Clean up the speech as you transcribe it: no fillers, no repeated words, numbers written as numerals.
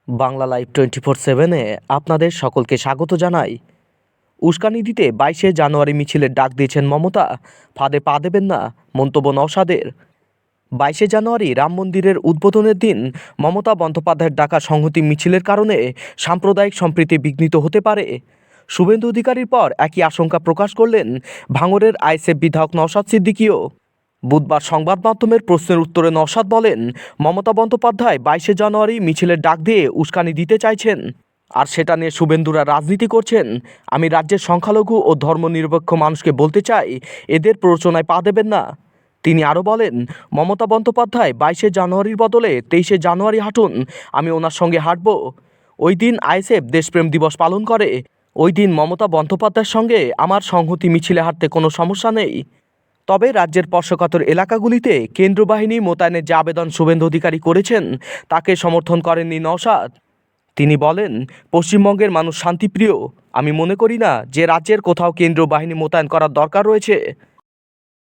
Bangla live 24/7-এ আপনাদের সকলকে স্বাগত জানাই। উস্কানি দিতে 22শে জানুয়ারি মিছিলের ডাক দিয়েছেন মমতা, ফাঁদে পা দেবেন না, মন্তব্য নওশাদের। 22শে জানুয়ারি রাম মন্দিরের উদ্বোধনের দিন মমতা বন্দ্যোপাধ্যায়ের ডাকা সংহতি মিছিলের কারণে সাম্প্রদায়িক সম্প্রীতি বিঘ্নিত হতে পারে। শুভেন্দু অধিকারীর পর একই আশঙ্কা প্রকাশ করলেন ভাঙড়ের আইএসএফ বিধায়ক নওশাদ সিদ্দিকীও। বুধবার সংবাদ মাধ্যমের প্রশ্নের উত্তরে নওশাদ বলেন, মমতা বন্দ্যোপাধ্যায় 22শে জানুয়ারি মিছিলের ডাক দিয়ে উস্কানি দিতে চাইছেন, আর সেটা নিয়ে শুভেন্দুরা রাজনীতি করছেন। আমি রাজ্যের সংখ্যালঘু ও ধর্মনিরপেক্ষ মানুষকে বলতে চাই, এদের প্ররোচনায় পা দেবেন না। তিনি আরও বলেন, মমতা বন্দ্যোপাধ্যায় 22শে জানুয়ারির বদলে 23শে জানুয়ারি হাঁটুন, আমি ওনার সঙ্গে হাঁটব। ওই দিন আইএসএফ দেশপ্রেম দিবস পালন করে, ওই দিন মমতা বন্দ্যোপাধ্যায়ের সঙ্গে আমার সংহতি মিছিলে হাঁটতে কোনো সমস্যা নেই। তবে রাজ্যের স্পর্শকাতর এলাকাগুলিতে কেন্দ্র বাহিনী মোতায়েনের যে আবেদন শুভেন্দু অধিকারী করেছেন তাকে সমর্থন করেননি নওশাদ। তিনি বলেন, পশ্চিমবঙ্গের মানুষ শান্তিপ্রিয়। আমি মনে করি না যে রাজ্যের কোথাও কেন্দ্রীয় বাহিনী মোতায়েন করার দরকার রয়েছে।